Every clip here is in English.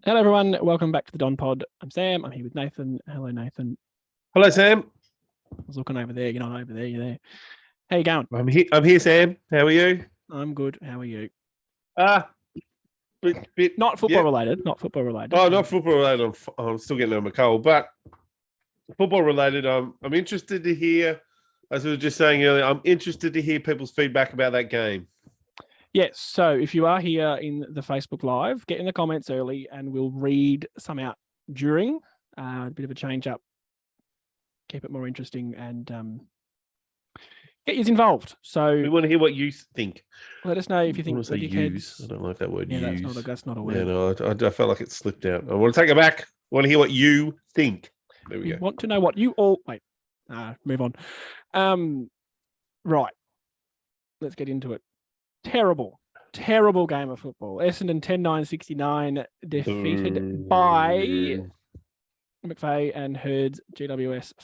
Hello, everyone. Welcome back to the Don Pod. I'm Sam. I'm here with Nathan. Hello, Nathan. Hello, Sam. I was looking over there. You're not over there. You're there. How you going? I'm here, Sam. How are you? I'm good. How are you? Not football related. Not football related. Oh, not football related. I'm still getting over my cold, but football related. I'm interested to hear, as we were just saying earlier, I'm interested to hear people's feedback about that game. Yes. So if you are here in the Facebook Live, get in the comments early and we'll read some out during. A bit of a change up. Keep it more interesting and get you involved. So we want to hear what you think. Let us know if you think. I want to say use. I don't like that word. Yeah, use. that's not a word. Yeah, no, I felt like it slipped out. I want to take it back. I want to hear what you think. There we go. Want to know what you all wait. Move on. Right. Let's get into it. Terrible game of football. Essendon 10-9-69 defeated by McVeigh and Hurd's GWS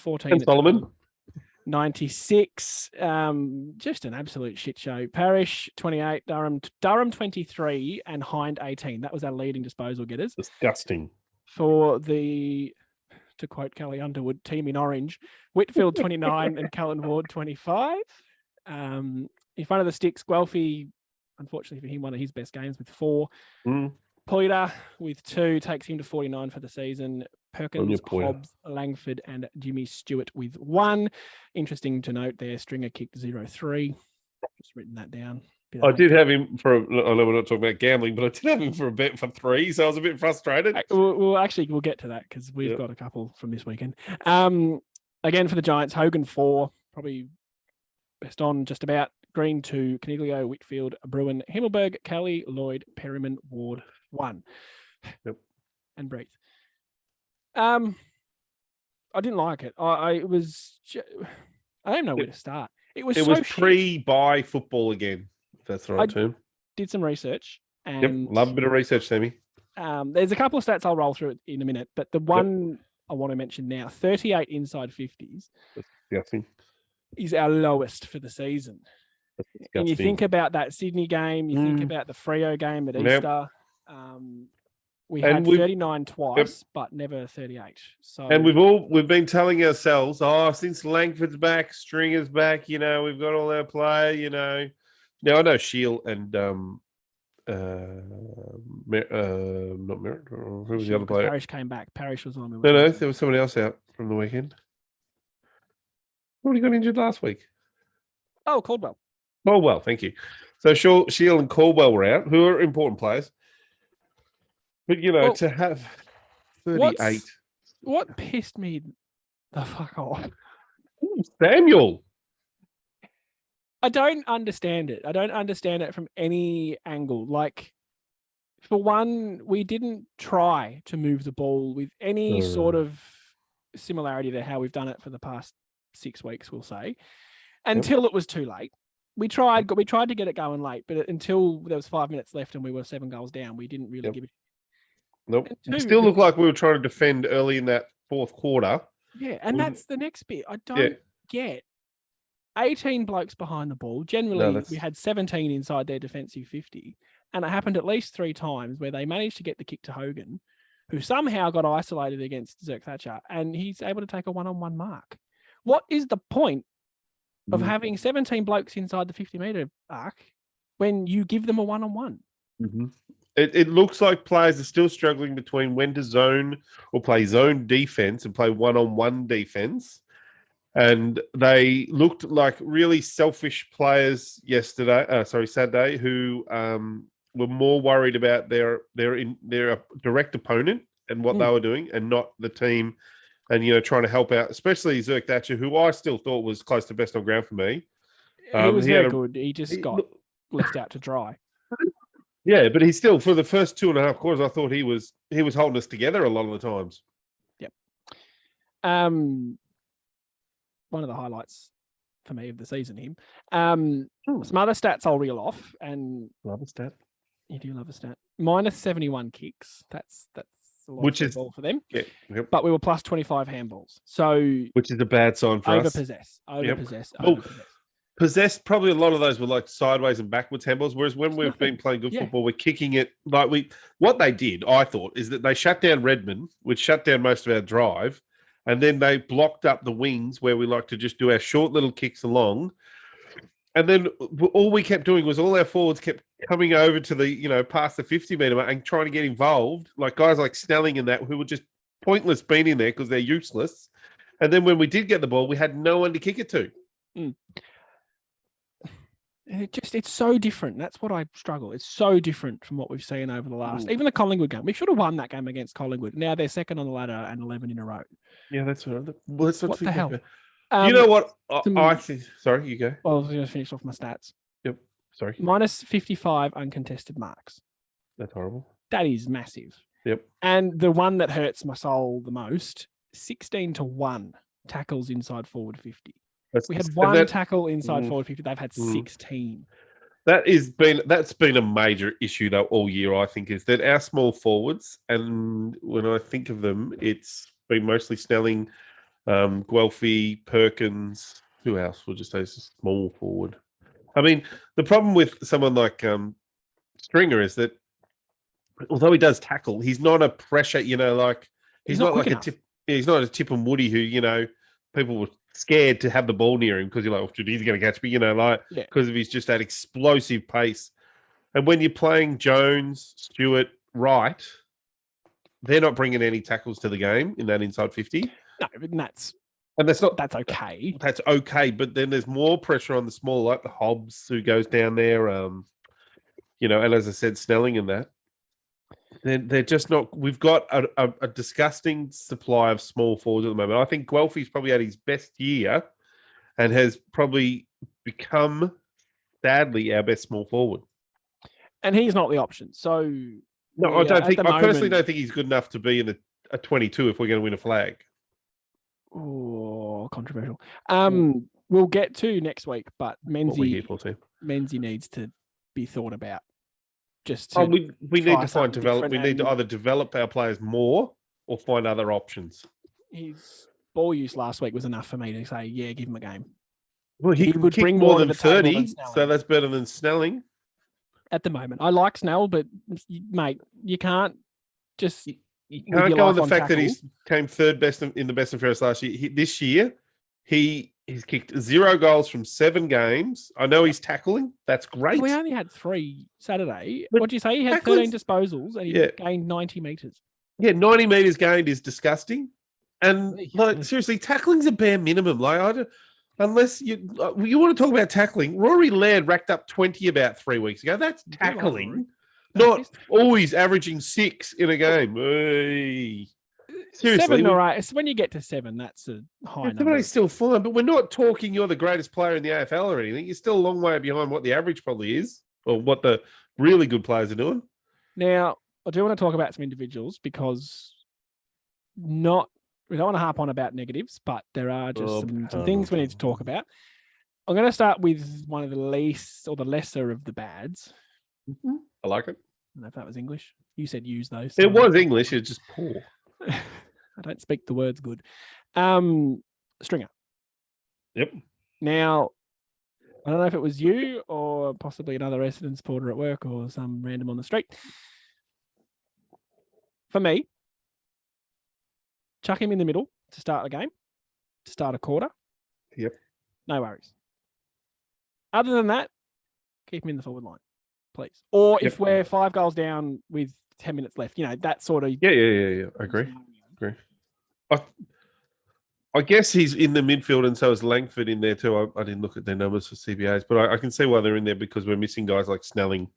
14-96. Just an absolute shit show. Parish 28, Durham 23, and Hind 18. That was our leading disposal getters. Disgusting. For the, to quote Kelly Underwood, team in orange, Whitfield 29 and Callan Ward 25. In front of the sticks, Guelphy, unfortunately for him, one of his best games with 4. Poiter with 2 takes him to 49 for the season. Perkins, Hobbs, Langford, and Jimmy Stewart with 1. Interesting to note there, Stringer kicked 0-3. Just written that down. I did have him for, I know we're not talking about gambling, but I did have him for a bet for 3, so I was a bit frustrated. We'll get to that because we've got a couple from this weekend. Again, for the Giants, Hogan 4, probably best on just about. Green 2, Caniglio, Whitfield, Bruin, Himmelberg, Kelly, Lloyd, Perryman, Ward 1. Yep. And breathe. I didn't like it. I don't know where to start. It was pre-buy football again, if that's the right term. Did some research. And love a bit of research, Sammy. There's a couple of stats I'll roll through in a minute, but the one I want to mention now, 38 inside 50s. That's disgusting. Is our lowest for the season. And you think about that Sydney game, you think about the Freo game at Easter. We had 39 twice, but never 38. So, and we've been telling ourselves, since Langford's back, Stringer's back, we've got all our play, Now I know Shield and not Merritt. Who was the other player? Parish came back. Parish was on. No, there was someone else out from the weekend. Who got injured last week? Oh, Caldwell. Caldwell, thank you. So Shield and Caldwell were out, who are important players. But, to have 38. What pissed me the fuck off? Samuel. I don't understand it. I don't understand it from any angle. Like, for one, we didn't try to move the ball with any sort of similarity to how we've done it for the past 6 weeks, we'll say, until it was too late. We tried to get it going late, but until there was 5 minutes left and we were 7 goals down, we didn't really give it. Nope. It still looked like we were trying to defend early in that fourth quarter. Yeah, and that's the next bit. I don't get 18 blokes behind the ball. Generally, we had 17 inside their defensive 50, and it happened at least 3 times where they managed to get the kick to Hogan, who somehow got isolated against Zerk Thatcher, and he's able to take a one-on-one mark. What is the point of having 17 blokes inside the 50-metre arc when you give them a one-on-one? Mm-hmm. It looks like players are still struggling between when to zone or play zone defense and play one-on-one defense. And they looked like really selfish players Saturday, who were more worried about their direct opponent and what they were doing, and not the team. And trying to help out, especially Zerk Thatcher, who I still thought was close to best on ground for me. He was very good. He just got left out to dry. Yeah, but he's still, for the first 2.5 quarters, I thought he was holding us together a lot of the times. Yep. One of the highlights for me of the season, him. Some other stats I'll reel off, and love a stat. You do love a stat. Minus 71 kicks. That's a lot which of is for them. Yeah. Yep. But we were plus 25 handballs. So which is a bad sign for us. Overpossess. possessed. Probably a lot of those were like sideways and backwards handballs. Whereas when we've been playing good football, we're kicking it like we. What they did, I thought, is that they shut down Redmond, which shut down most of our drive, and then they blocked up the wings where we like to just do our short little kicks along. And then all we kept doing was all our forwards kept coming over to the, past the 50-meter mark and trying to get involved. Like guys like Snelling and that, who were just pointless being in there because they're useless. And then when we did get the ball, we had no one to kick it to. Mm. It's so different. That's what I struggle. It's so different from what we've seen over the last, even the Collingwood game. We should have won that game against Collingwood. Now they're second on the ladder and 11 in a row. Yeah, that's right. Well, let's not what the hell? You know what? I think. Sorry, you go. Well, I was going to finish off my stats. Yep. Sorry. Minus 55 uncontested marks. That's horrible. That is massive. Yep. And the one that hurts my soul the most, 16-1 tackles inside forward 50. We had one tackle inside forward 50. They've had 16. That's been a major issue though all year. I think is that our small forwards, and when I think of them, it's been mostly Snelling, Guelphy, Perkins. Who else? We'll just say it's a small forward. I mean, the problem with someone like Stringer is that although he does tackle, he's not a pressure. Like he's not like a tip. He's not a Tip and Woody who people were scared to have the ball near him because you're like, oh, he's going to catch me. Because of his just that explosive pace. And when you're playing Jones, Stewart, Wright, they're not bringing any tackles to the game in that inside 50. No, but that's okay. That's okay, but then there's more pressure on the small, like the Hobbs who goes down there. And as I said, Snelling and that. They're just not. We've got a disgusting supply of small forwards at the moment. I think Guelphy's probably had his best year, and has probably become, sadly, our best small forward. And he's not the option. So no, I don't think. I personally don't think he's good enough to be in a 22 if we're going to win a flag. Oh, controversial. We'll get to next week, but Menzies needs to be thought about. We need to find develop. We need to either develop our players more or find other options. His ball use last week was enough for me to say, yeah, give him a game. Well, he would bring more than 30, so that's better than Snelling. At the moment, I like Snell, but mate, you can't just. You can't go on the fact that he came third best in the best and fairest last year. This year, he's kicked 0 goals from 7 games. I know he's tackling. That's great. We only had 3 Saturday. What do you say? He had 13 disposals and he gained 90 metres. Yeah, 90 metres gained is disgusting. And seriously, tackling's a bare minimum. Unless you want to talk about tackling, Rory Laird racked up 20 about 3 weeks ago. That's tackling. Not always averaging 6 in a game. Hey. Seriously. 7, all right. When you get to 7, that's a high number. 7 is still fine, but we're not talking you're the greatest player in the AFL or anything. You're still a long way behind what the average probably is, or what the really good players are doing. Now, I do want to talk about some individuals because we don't want to harp on about negatives, but there are just some things we need to talk about. I'm going to start with one of the least or the lesser of the bads. Mm-hmm. I like it. I don't know if that was English. You said use those. It was English. It's just poor. I don't speak the words good. Stringer. Yep. Now, I don't know if it was you or possibly another Essendon supporter at work or some random on the street. For me, chuck him in the middle to start the game, to start a quarter. Yep. No worries. Other than that, keep him in the forward line, please. Or if we're 5 goals down with 10 minutes left, that sort of... Yeah. I agree. I guess he's in the midfield, and so is Langford in there too. I didn't look at their numbers for CBAs, but I can see why they're in there because we're missing guys like Snelling.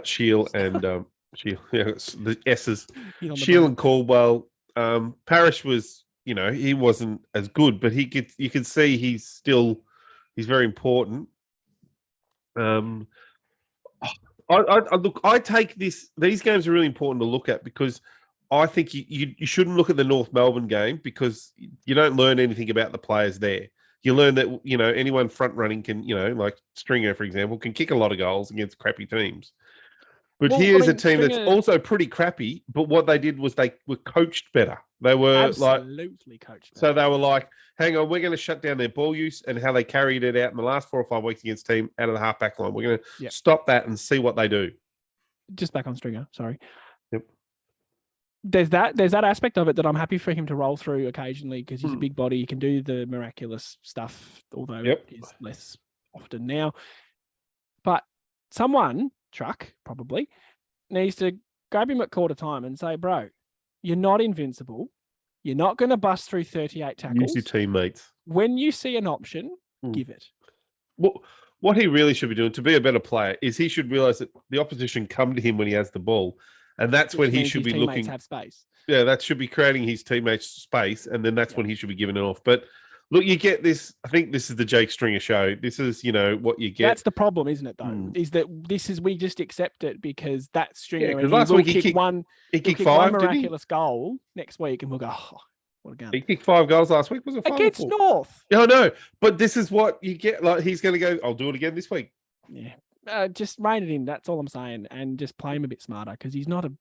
Shield and Shield. Yeah, the S's. Shield and Caldwell. Parrish was, he wasn't as good, but you can see he's very important. I take these games are really important to look at because I think you shouldn't look at the North Melbourne game because you don't learn anything about the players there. You learn that, anyone front running can, like Stringer, for example, can kick a lot of goals against crappy teams. But Well, here's a team that's Stringer also pretty crappy. But what they did was they were coached better. They were like, absolutely coached. so they were like, hang on, we're going to shut down their ball use and how they carried it out in the last 4 or 5 weeks against team out of the half-back line. We're going to stop that and see what they do. Just back on Stringer, sorry. Yep. There's that aspect of it that I'm happy for him to roll through occasionally because he's a big body. He can do the miraculous stuff, although it's less often now. But someone, Truck, probably, needs to grab him at quarter time and say, bro, you're not invincible. You're not going to bust through 38 tackles. Use your teammates. When you see an option, give it. Well, what he really should be doing to be a better player is he should realize that the opposition come to him when he has the ball. And that's when he should be looking. Have space. Yeah, that should be creating his teammates space. And then that's when he should be giving it off. But look, you get this. I think this is the Jake Stringer show. This is, what you get. That's the problem, isn't it, though? Is that we just accept it because that's Stringer. Yeah, because last week he kicked one miraculous goal next week, and we'll go, oh, what a game. He kicked 5 goals last week. Was it 5 against North? Yeah, I know. But this is what you get. Like, he's going to go, I'll do it again this week. Yeah. Just rein it in. That's all I'm saying. And just play him a bit smarter because he's not a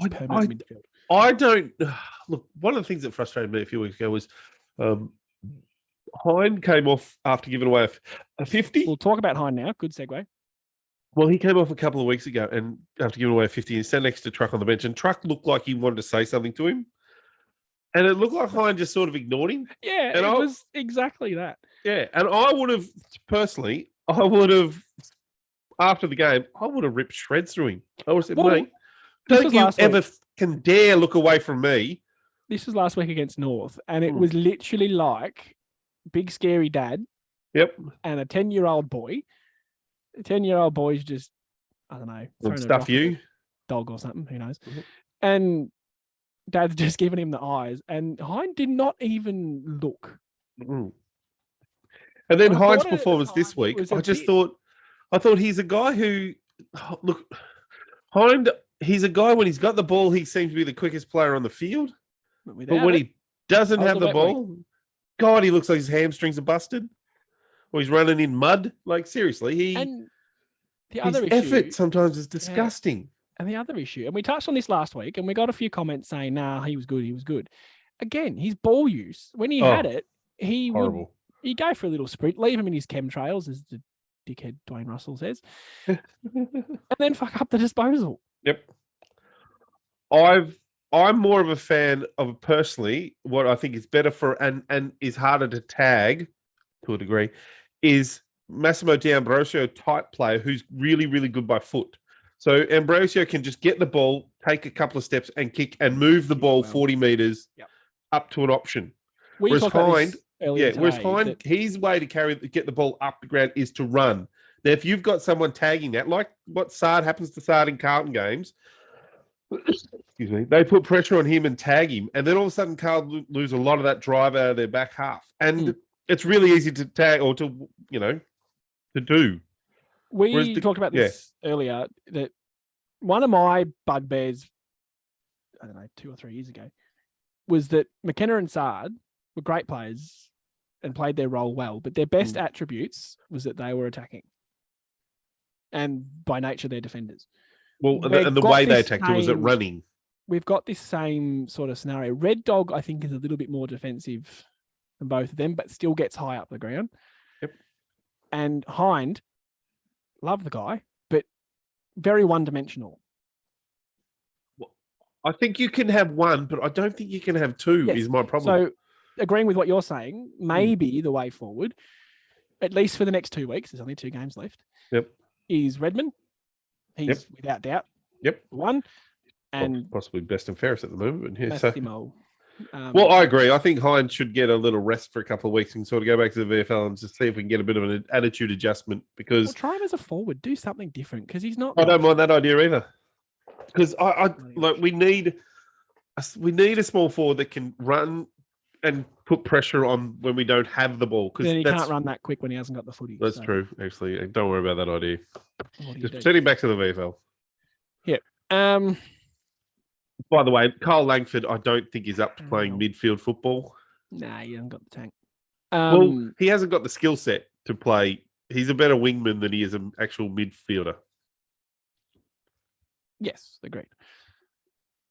permanent midfield. I don't look. One of the things that frustrated me a few weeks ago was Hine came off after giving away a 50. We'll talk about Hine now. Good segue. Well, he came off a couple of weeks ago and after giving away a 50, he sat next to Truck on the bench, and Truck looked like he wanted to say something to him. And it looked like Hine just sort of ignored him. Yeah, and it was exactly that. Yeah, and I would have, after the game, I would have ripped shreds through him. I would have said, mate, don't you ever can dare look away from me. This was last week against North, and it was literally like big scary dad. Yep. And a 10-year-old boy. A 10-year-old boy's just, I don't know, stuff you. Dog or something, who knows. Mm-hmm. And dad's just giving him the eyes, and Hine did not even look. Mm-hmm. And then Hine's performance this week, I thought he's a guy who, look, Hine, he's a guy when he's got the ball, he seems to be the quickest player on the field. But when he doesn't have the ball, God, he looks like his hamstrings are busted. Or he's running in mud. Like, seriously, his effort sometimes is disgusting. Yeah. And the other issue, and we touched on this last week, and we got a few comments saying, nah, he was good. Again, his ball use, when he had it, he'd go for a little sprint, leave him in his chemtrails, as the dickhead Dwayne Russell says, and then fuck up the disposal. Yep. I'm more of a fan of, personally, what I think is better for and is harder to tag to a degree is Massimo D'Ambrosio type player who's really, really good by foot. So Ambrosio can just get the ball, take a couple of steps and kick and move the ball 40 meters up to an option. Whereas Hine, his way to get the ball up the ground is to run. Now, if you've got someone tagging that, like what happens to Sard in Carlton games, excuse me, they put pressure on him and tag him, and then all of a sudden Carlton lose a lot of that drive out of their back half. And it's really easy to tag or to do. We talked about this earlier, that one of my bugbears, I don't know, 2 or 3 years ago, was that McKenna and Sard were great players and played their role well, but their best attributes was that they were attacking. And by nature, they're defenders. Well, and the way they attacked was at running. We've got this same sort of scenario. Red Dog, I think, is a little bit more defensive than both of them, but still gets high up the ground. Yep. And Hind, love the guy, but very one-dimensional. Well, I think you can have one, but I don't think you can have two, is my problem. So, agreeing with what you're saying, maybe the way forward, at least for the next 2 weeks, there's only 2 games left, is Redmond. He's without doubt one. And possibly best and fairest at the moment. Yeah, well, I agree. I think Hines should get a little rest for a couple of weeks and sort of go back to the VFL and just see if we can get a bit of an attitude adjustment. Because try him as a forward, do something different because he's not. I don't mind that idea either. Because we need a small forward that can run and put pressure on when we don't have the ball. Because he can't run that quick when he hasn't got the footy. That's true. Actually, don't worry about that idea. Just send him back to the VFL. Yeah. By the way, Kyle Langford, I don't think he's up to playing midfield football. Nah, he hasn't got the tank. Well, he hasn't got the skill set to play. He's a better wingman than he is an actual midfielder. Yes, agreed.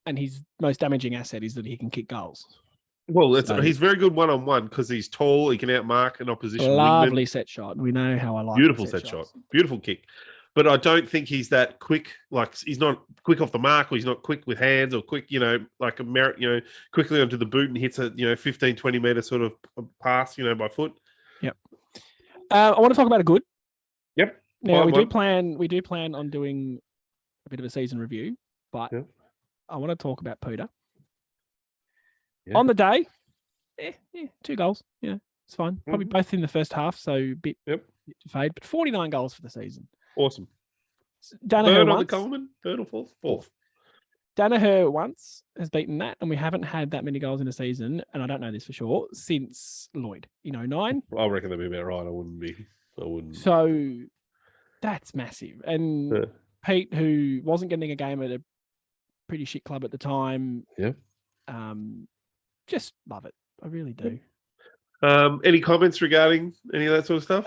And his most damaging asset is that he can kick goals. Well, So- he's very good one-on-one because he's tall. He can outmark an opposition Lovely wingman. set shot. We know how I like Beautiful set shot. Beautiful kick. But I don't think he's that quick. Like, he's not quick off the mark, or he's not quick with hands, or quick, like a merit, quickly onto the boot and hits a, 15, 20 meter sort of pass, by foot. Yep. I want to talk about a good. Yep. Now, we do plan on doing a bit of a season review, but Yep. I want to talk about Peter. Yep. On the day, 2 goals. Yeah, it's fine. Probably both in the first half, so a bit to fade, but 49 goals for the season. Awesome. Danaher on the Coleman? Third or fourth? Fourth. Danaher once has beaten that, and we haven't had that many goals in a season, and I don't know this for sure, since Lloyd in 09. I reckon that'd be about right. I wouldn't. So that's massive. And Pete, who wasn't getting a game at a pretty shit club at the time, just love it. I really do. Any comments regarding any of that sort of stuff?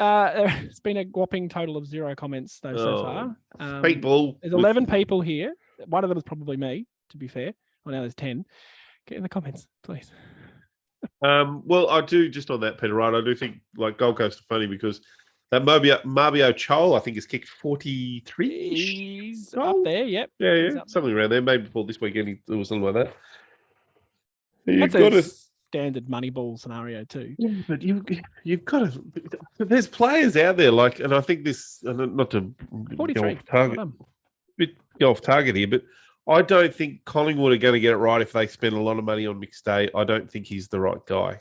It's been a whopping total of 0 comments though so far. People. There's 11 people here. One of them is probably me, to be fair. Well, now there's 10. Get in the comments, please. Well, I do, just on that, Peter, right? I do think, like, Gold Coast are funny because that Mabio Chol, I think, has kicked 43. He's up there, yep. Yeah, something around there. Maybe before this weekend, it was something like that. That's a standard money ball scenario too. Yeah, but you've got to. There's players out there like, and I think this, not to 43. Go off target here, but I don't think Collingwood are going to get it right if they spend a lot of money on McStay. I don't think he's the right guy.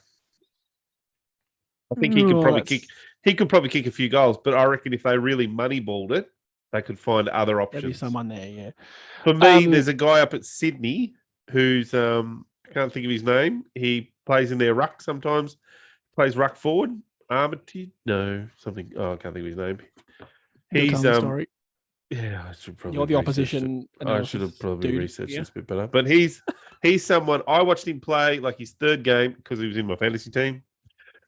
I think he could probably kick. He could probably kick a few goals, but I reckon if they really moneyballed it, they could find other options. There'll be someone there, yeah. For me, there's a guy up at Sydney who's I can't think of his name. He plays in their ruck sometimes. Plays ruck forward. Armitage? No, something. Oh, I can't think of his name. He's story. Yeah, I should probably. You're the opposition. I should have probably researched this a bit better. But he's someone. I watched him play like his third game because he was in my fantasy team.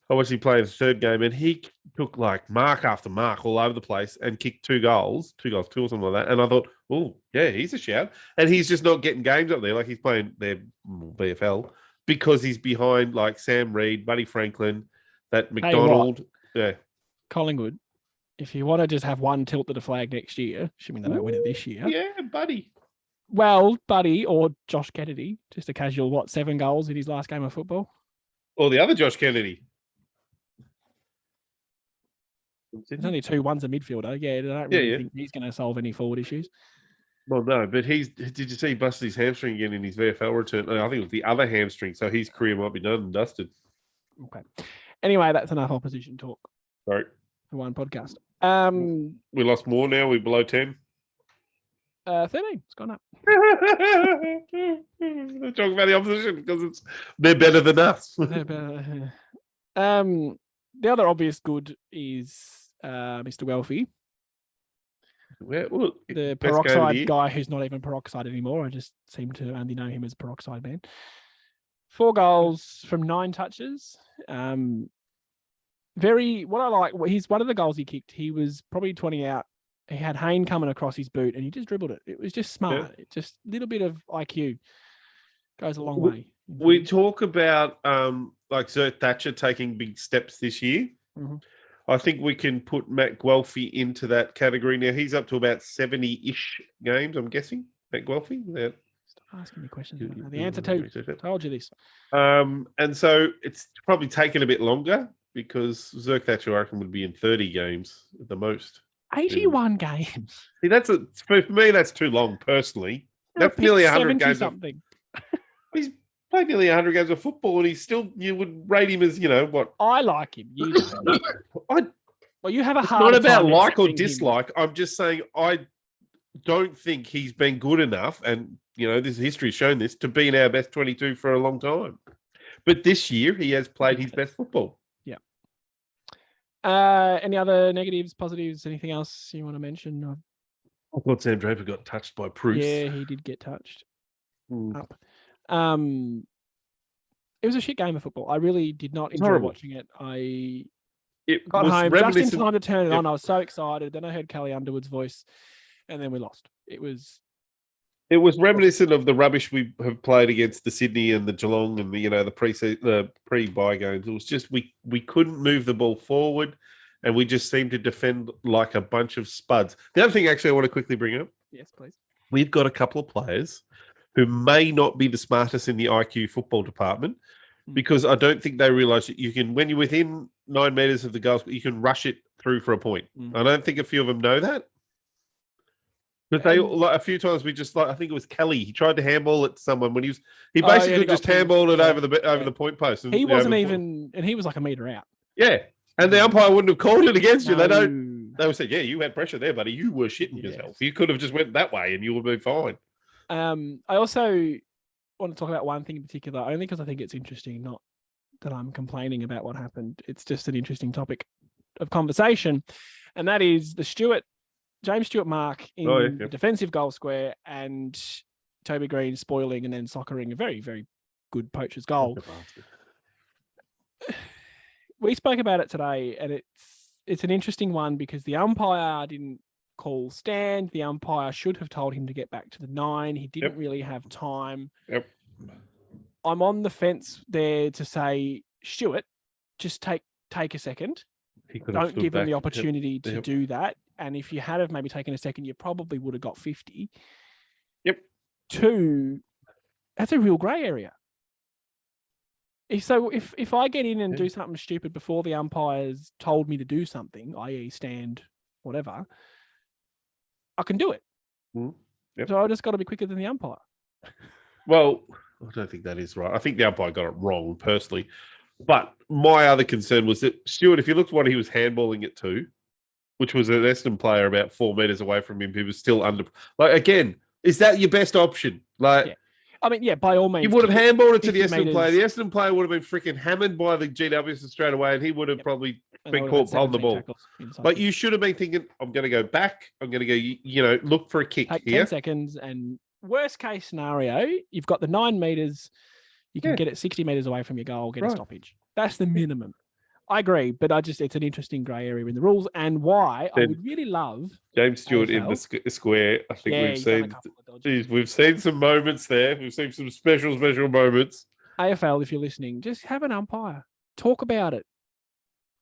I watched him play the third game, and he took like mark after mark all over the place and kicked 2 goals, 2 or something like that. And I thought, oh yeah, he's a shout. And he's just not getting games up there. Like, he's playing their BFL because he's behind like Sam Reid, Buddy Franklin, that McDonald. Yeah, Collingwood. If you want to just have one tilt to the flag next year, assuming they don't win it this year. Yeah, Buddy. Well, Buddy or Josh Kennedy, just a casual, 7 goals in his last game of football? Or the other Josh Kennedy. There's only 2. One's a midfielder. Yeah, I don't really think he's going to solve any forward issues. Well, no, but did you see he busted his hamstring again in his VFL return? I think it was the other hamstring, so his career might be done and dusted. Okay. Anyway, that's enough opposition talk. Sorry. For one podcast. We lost more now. We're below 10. 13. It's gone up. Talk about the opposition because they're better than us. The other obvious good is Mr. Welfie. Well, the peroxide guy who's not even peroxide anymore. I just seem to only know him as Peroxide Man. 4 goals from 9 touches. What I like, he's one of the goals he kicked. He was probably 20 out. He had Hayne coming across his boot and he just dribbled it. It was just smart. Yeah. Just a little bit of IQ goes a long way. We talk about like Zert Thatcher taking big steps this year. Mm-hmm. I think we can put Matt Guelphy into that category. Now, he's up to about 70-ish games, I'm guessing, Matt Guelphy. Stop asking me questions. The answer to, told you this. And so it's probably taken a bit longer because Zerk Thatcher, I reckon, would be in 30 games at the most. 81 games. See, for me, that's too long, personally. That's nearly 100 games. Something. He's played nearly 100 games of football, and he's still, you would rate him as, what? I like him. You don't. Well, you have a hard time. It's not about like or dislike. I'm just saying I don't think he's been good enough, and, this history has shown this, to be in our best 22 for a long time. But this year, he has played his best football. Yeah. Any other negatives, positives, anything else you want to mention? I thought Sam Draper got touched by Bruce. Yeah, he did get touched. Up. It was a shit game of football. I really did not enjoy watching it. It got home just in time to turn it on. I was so excited. Then I heard Kelly Underwood's voice, and then we lost. It was It was reminiscent of the rubbish we have played against the Sydney and the Geelong and the pre-bye games. It was just we couldn't move the ball forward, and we just seemed to defend like a bunch of spuds. The other thing, actually, I want to quickly bring up: Yes, please. we've got a couple of players who may not be the smartest in the IQ football department, because I don't think they realise that you can, when you're within 9 meters of the goal, you can rush it through for a point. I don't think a few of them know that. But they a few times we just I think it was Kelly. He tried to handball it to someone when he basically just handballed it over the point post. And, he wasn't even, and he was like a metre out. Yeah, and the umpire wouldn't have called it against you. They don't. They would say, "Yeah, you had pressure there, buddy. You were shitting yourself. You could have just went that way, and you would be fine." I also want to talk about one thing in particular, only because I think it's interesting. Not that I'm complaining about what happened. It's just an interesting topic of conversation, and that is the James Stewart mark in the defensive goal square and Toby Green spoiling and then soccering a very, very good poacher's goal. We spoke about it today, and it's an interesting one because the umpire didn't call stand. The umpire should have told him to get back to the 9. He didn't really have time. I'm on the fence there to say, Stewart, just take a second. Don't give him the opportunity to do that. And if you had have maybe taken a second, you probably would have got 50. 2, that's a real grey area. So if I get in and do something stupid before the umpires told me to do something, i.e. stand, whatever, I can do it. So I just got to be quicker than the umpire. Well, I don't think that is right. I think the umpire got it wrong, personally. But my other concern was that Stewart, if you looked at what he was handballing it to, which was an Essendon player about 4 meters away from him, he was still under. Again, is that your best option? I mean, by all means. You would have handballed it to the Essendon player. The Essendon player would have been freaking hammered by the GWS straight away, and he would have probably been caught holding the ball. But you should have been thinking, I'm going to go back. I'm going to go, look for a kick Take here. 10 seconds, and worst case scenario, you've got the 9 meters. You can get it 60 meters away from your goal, get a stoppage. That's the minimum. I agree, but it's an interesting grey area in the rules, and why I would really love James Stewart in the square. I think we've seen some moments there. We've seen some special moments. AFL, if you're listening, just have an umpire. Talk about it.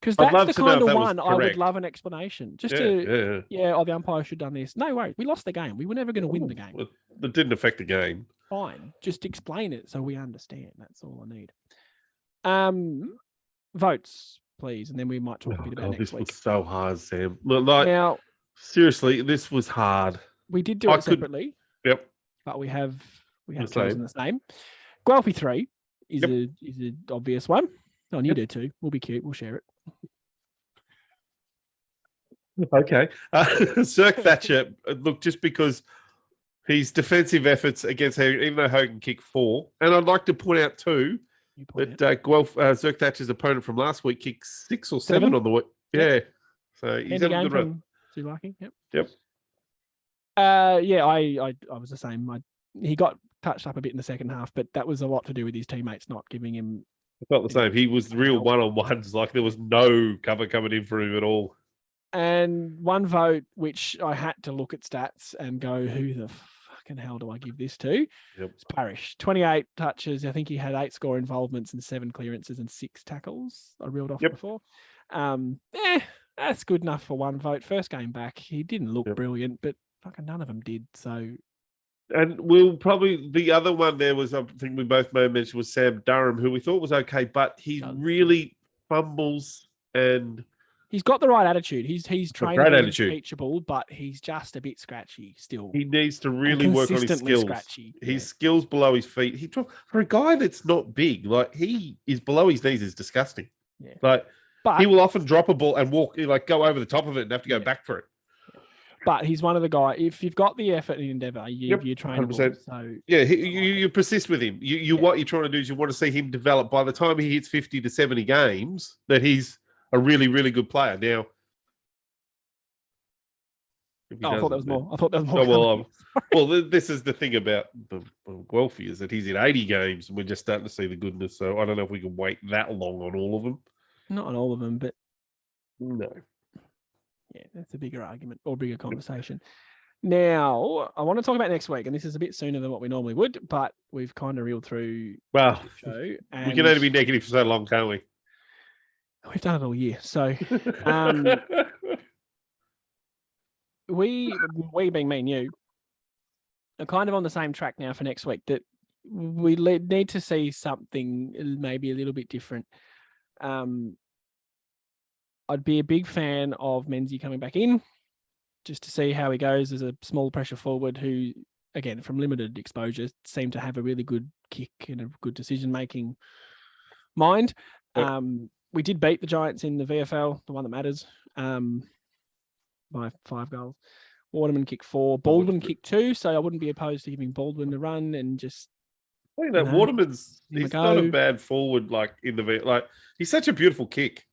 Because that's the kind of one I would love an explanation. Just the umpire should have done this. No worries. We lost the game. We were never going to win the game. Well, it didn't affect the game. Fine. Just explain it so we understand. That's all I need. Votes, please, and then we might talk a bit about next week. This was so hard, Sam. Now, seriously, this was hard. We did do it separately. But we have chosen the same. Guelphy 3 is an obvious one. Oh, and you do too. We'll be cute. We'll share it. Okay. Cirque Thatcher, look, just because his defensive efforts against Hogan, even though Hogan kicked 4, and I'd like to point out too that Cirque Thatcher's opponent from last week kicked 6 or 7 on the week. Yeah. So he's having a good run. Zulaki. Yep. I was the same. He got touched up a bit in the second half, but that was a lot to do with his teammates not giving him. I felt the same. He was the real one-on-ones. Like there was no cover coming in for him at all. And one vote, which I had to look at stats and go, who the fucking hell do I give this to? It's Parrish. 28 touches. I think he had 8 score involvements and 7 clearances and 6 tackles. I reeled off before. That's good enough for one vote. First game back, he didn't look brilliant, but fucking none of them did. So, and we'll probably the other one there was, I think we both may have mentioned, was Sam Durham, who we thought was okay, but he really fumbles and he's got the right attitude. He's trainable, he's teachable, but he's just a bit scratchy still. He needs to really work on his skills. Scratchy. His skills below his feet. For a guy that's not big, like he is below his knees, is disgusting. Yeah. But he will often drop a ball and walk, go over the top of it and have to go back for it. But he's one of the guys. If you've got the effort and endeavour, you're trainable. 100%. So you persist with him. What you're trying to do is you want to see him develop. By the time he hits 50 to 70 games, that he's a really, really good player. Now, I thought that was more. I thought that was more. Well, this is the thing about Guelphy is that he's in 80 games, and we're just starting to see the goodness. So I don't know if we can wait that long on all of them. Not on all of them, but no. Yeah, that's a bigger argument or bigger conversation. Now, I want to talk about next week, and this is a bit sooner than what we normally would, but we've kind of reeled through Well, the show. we And can only be negative for so long, can't we? we've done it all year. So we being me and you, are kind of on the same track now for next week, that we need to see something maybe a little bit different. I'd be a big fan of Menzies coming back in just to see how he goes as a small pressure forward who, again, from limited exposure, seemed to have a really good kick and a good decision-making mind. Yep. We did beat the Giants in the VFL, the one that matters, by 5 goals. Waterman kicked 4, Baldwin kicked 2, so I wouldn't be opposed to giving Baldwin the run and just... Waterman's he's not a bad forward, like in the he's such a beautiful kick.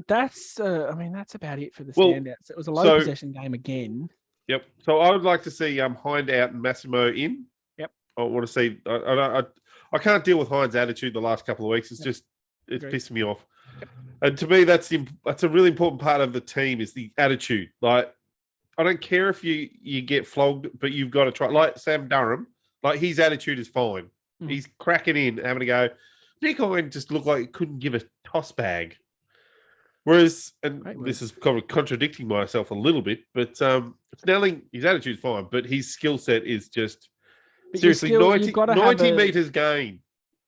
That's that's about it for the standouts. It was a low possession game again. Yep. So I would like to see Hind out and Massimo in. Yep. I want to see. I can't deal with Hind's attitude the last couple of weeks. It's just pissing me off. Yep. And to me, that's a really important part of the team is the attitude. Like, I don't care if you get flogged, but you've got to try. Like Sam Durham, like his attitude is fine. He's cracking in, having a go. Nick Hind just looked like he couldn't give a toss bag. Whereas, and this is kind of contradicting myself a little bit, but Snelling, his attitude's fine, but his skill set is just seriously 90 meters gain.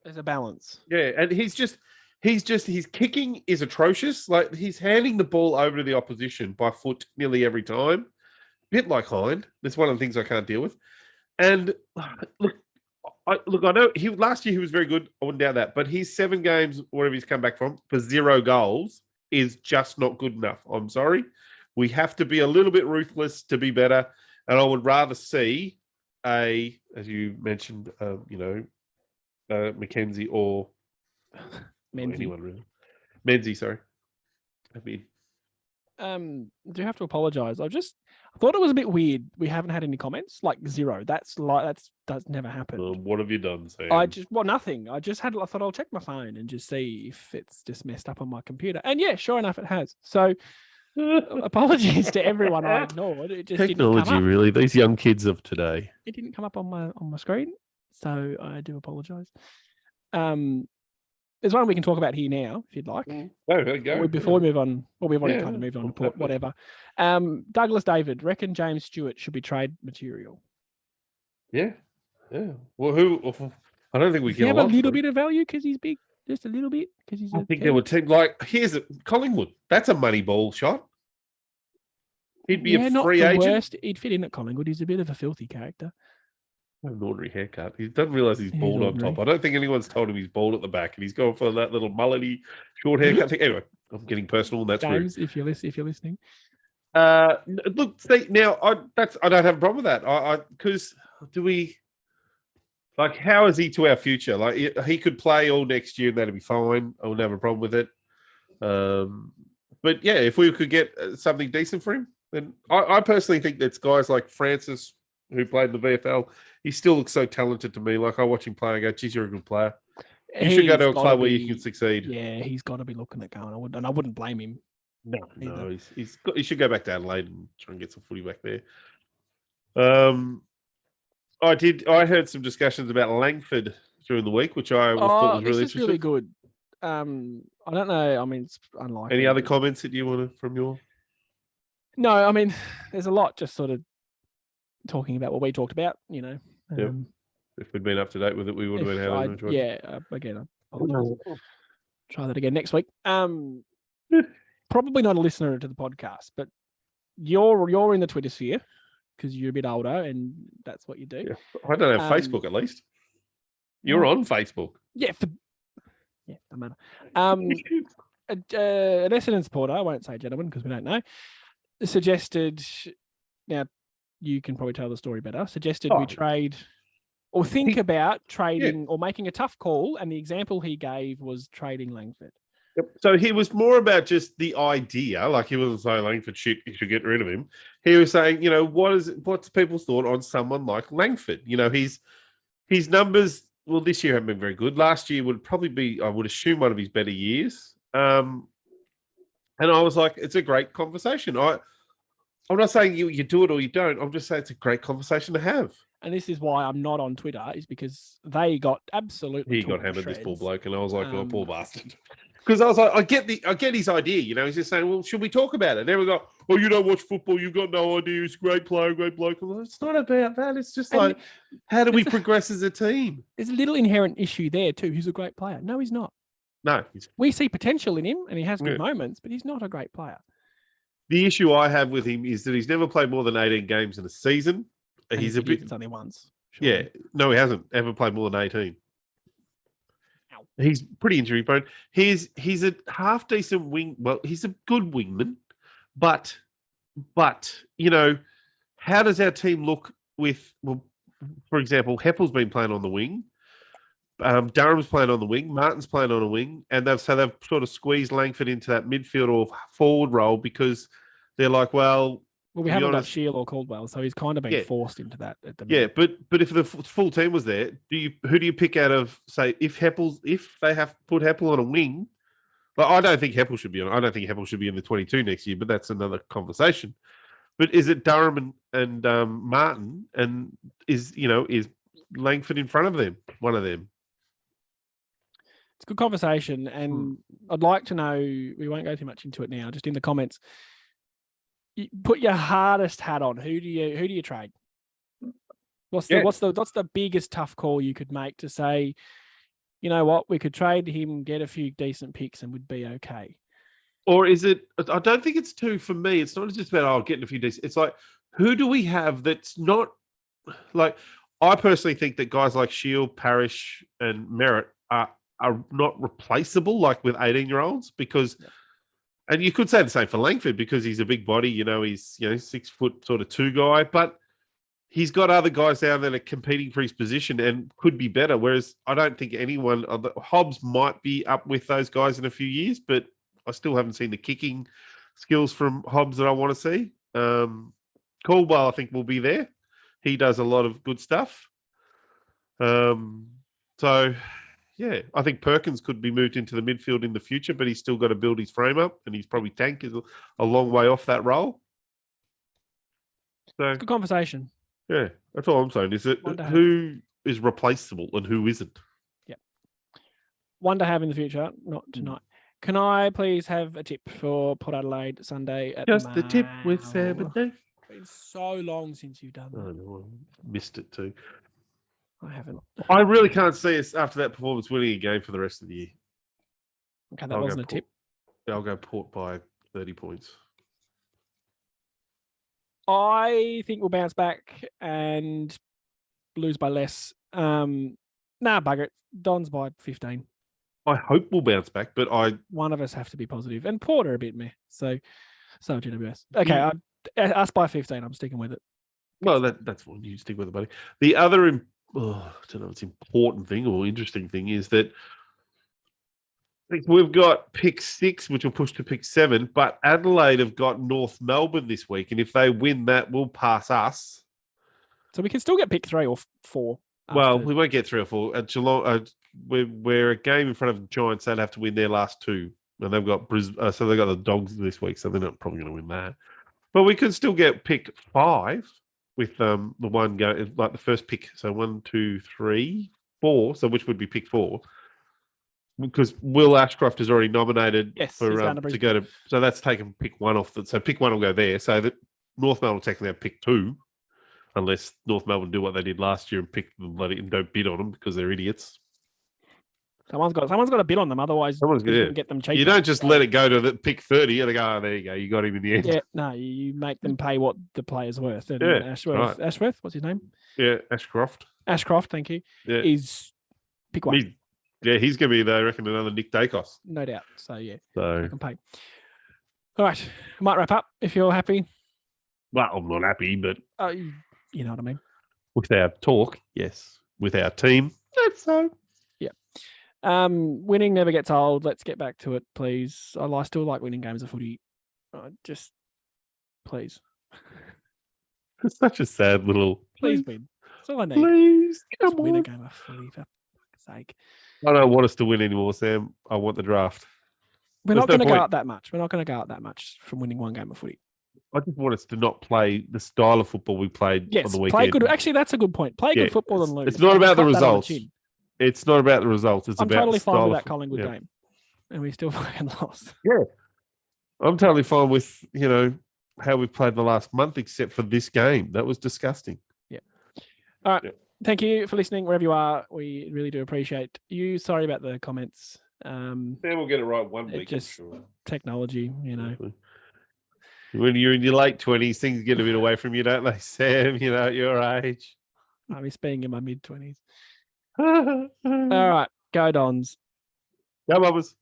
There's a balance. Yeah, and his kicking is atrocious. Like, he's handing the ball over to the opposition by foot nearly every time. A bit like Hind. That's one of the things I can't deal with. And look, I know last year he was very good. I wouldn't doubt that. But his 7 games, whatever he's come back from, for 0 goals is just not good enough. I'm sorry. We have to be a little bit ruthless to be better. And I would rather see as you mentioned, Mackenzie or anyone really. Menzies, sorry. Do have to apologize. I thought it was a bit weird. We haven't had any comments, like 0. That's never happened. What have you done, Sam? Nothing. I thought I'll check my phone and just see if it's just messed up on my computer. And yeah, sure enough, it has. So apologies to everyone I ignored. It just technology, didn't come up. Really. These young kids of today. It didn't come up on my screen, so I do apologize. There's one we can talk about here now, if you'd like. Go. Before we move on, we've already kind of moved on to Port, whatever. Douglas David, reckon James Stewart should be trade material. Yeah. Well, I don't think we can have a little bit of value because he's big, just a little bit. Because I think there would take here's Collingwood. That's a money ball shot. He'd be a free agent. Worst. He'd fit in at Collingwood. He's a bit of a filthy character. An ordinary haircut. He doesn't realise he's bald on top. I don't think anyone's told him he's bald at the back, and he's going for that little mullety short haircut thing. Anyway, I'm getting personal, and that's James, rude. if you're listening. Look, see, now I don't have a problem with that. Because do we how is he to our future? Like, he could play all next year, and that'd be fine. I wouldn't have a problem with it. But yeah, if we could get something decent for him, then I personally think that's guys like Francis, who played in the VFL, he still looks so talented to me. Like, I watch him play and go, geez, you're a good player. You should go to a club where you can succeed. Yeah, he's got to be looking at going. I wouldn't blame him. No, he should go back to Adelaide and try and get some footy back there. I heard some discussions about Langford during the week, which I thought was really interesting. Really good. I don't know. I mean, it's unlikely. Any other comments that you want from your? No, I mean, there's a lot just sort of talking about what we talked about, Yep. If we'd been up to date with it, we would have been having a choice. Yeah, again, I'll try that again next week. Probably not a listener to the podcast, but you're in the Twitter sphere because you're a bit older and that's what you do. Yeah. I don't have Facebook, at least. You're on Facebook. Yeah, doesn't matter. An Essendon supporter, I won't say gentleman because we don't know, suggested, now you can probably tell the story better, suggested we trade or think about trading or making a tough call, and the example he gave was trading Langford. Yep. So he was more about just the idea, like he wasn't saying Langford shit, you should get rid of him. He was saying, what's people's thought on someone like Langford? His numbers, well, this year haven't been very good. Last year would probably be, I would assume, one of his better years. And I was like, it's a great conversation. I'm not saying you do it or you don't. I'm just saying it's a great conversation to have. And this is why I'm not on Twitter, is because they got absolutely He got torn to hammered, this poor shreds. bloke, and I was like, oh, poor bastard. Because I was like, I get his idea. He's just saying, well, should we talk about it? And everyone go, oh, you don't watch football, you've got no idea. He's a great player, great bloke. I'm like, it's not about that. It's just like, how do we progress as a team? There's a little inherent issue there too. He's a great player. No, he's not. No, we see potential in him, and he has good moments, but he's not a great player. The issue I have with him is that he's never played more than 18 games in a season. He's a bit. It's only once. Surely. Yeah, no, he hasn't ever played more than 18. Ow. He's pretty injury prone. He's a half decent wing. Well, he's a good wingman, but how does our team look with? Well, for example, Heppel's been playing on the wing. Durham's playing on the wing. Martin's playing on a wing, and they've sort of squeezed Langford into that midfield or forward role because they're like, well, we haven't got Shield or Caldwell, so he's kind of been forced into that at the minute. Yeah, but if the full team was there, who do you pick out of, say, if they have put Heppel on a wing? Well, I don't think Heppel should be on. I don't think Heppel should be in the 22 next year, but that's another conversation. But is it Durham and Martin, and is Langford in front of them? One of them. It's a good conversation, and I'd like to know, we won't go too much into it now, just in the comments, put your hardest hat on. Who do you trade? What's the biggest tough call you could make to say, you know what, we could trade him, get a few decent picks, and would be okay? Or is it? I don't think it's two for me. It's not just about getting a few decent. It's like, who do we have that's not like? I personally think that guys like Shield, Parrish, and Merritt are not replaceable, like with 18-year-olds, because, and you could say the same for Langford because he's a big body, he's 6 foot sort of 2 guy, but he's got other guys down there that are competing for his position and could be better. Whereas I don't think Hobbs might be up with those guys in a few years, but I still haven't seen the kicking skills from Hobbs that I want to see. Caldwell, I think, will be there. He does a lot of good stuff. So. Yeah, I think Perkins could be moved into the midfield in the future, but he's still got to build his frame up, and he's probably Tank is a long way off that role. So, it's a good conversation. Yeah, that's all I'm saying. Is it who is replaceable and who isn't? Yeah. One to have in the future, not tonight. Can I please have a tip for Port Adelaide Sunday at Just the tip with Sam and Dave. It's been so long since you've done that. I know, I missed it too. I haven't. I really can't see us after that performance winning a game for the rest of the year. Okay, that wasn't a tip. I'll go Port by 30 points. I think we'll bounce back and lose by less. Bugger it. Don's by 15. I hope we'll bounce back, but one of us have to be positive, and Port are a bit meh. So GWS. Okay, us by 15. I'm sticking with it. Well, that's fine. You stick with it, buddy. The other I don't know, it's important thing or interesting thing is that I think we've got pick 6, which will push to pick 7, but Adelaide have got North Melbourne this week, and if they win that, will pass us. So we can still get pick 3 or 4. Well, we won't get 3 or 4. At Geelong, we're a game in front of the Giants. They'd have to win their last 2, and they've got so they've got the Dogs this week, so they're not probably going to win that. But we could still get pick 5. With the one go like the first pick, so 1, 2, 3, 4. So which would be pick 4? Because Will Ashcroft is already nominated for to go to. So that's taken pick 1 off. So pick 1 will go there. So that North Melbourne will technically have pick 2, unless North Melbourne do what they did last year and pick them and don't bid on them because they're idiots. Someone's got to bid on them, otherwise someone's going to get them cheaper. You don't just let it go to the pick 30 and they go, oh, there you go, you got him in the end. Yeah, no, you make them pay what the player's worth. And Ashworth, what's his name? Yeah, Ashcroft. Ashcroft, thank you. Yeah. Is pick 1. He's going to be, I reckon, another Nick Dacos. No doubt. So, yeah, I can pay. All right, I might wrap up if you're happy. Well, I'm not happy, but... you know what I mean. With our talk, yes. With our team, that's so. Yeah. Winning never gets old. Let's get back to it, please. I still like winning games of footy. Just, please. It's such a sad little... Please win. That's all I need. Please, come on. Win a game of footy, for fuck's sake. I don't want us to win anymore, Sam. I want the draft. We're not going to go out that much. We're not going to go out that much from winning one game of footy. I just want us to not play the style of football we played on Yes, the play weekend. good. Actually, that's a good point. Play Yeah, good football and lose. It's not about the Cut that on the results. chin. It's not about the results. It's I'm about totally the fine style with of that Collingwood yeah. game, and we still fucking lost. Yeah, I'm totally fine with how we've played the last month, except for this game. That was disgusting. Yeah. All right. Yeah. Thank you for listening wherever you are. We really do appreciate you. Sorry about the comments. Then we'll get it right one week. Just I'm sure. technology, When you're in your late 20s, things get a bit away from you, don't they, Sam? At your age. I miss being in my mid-20s. All right. Go Dons. Go, Bobbers.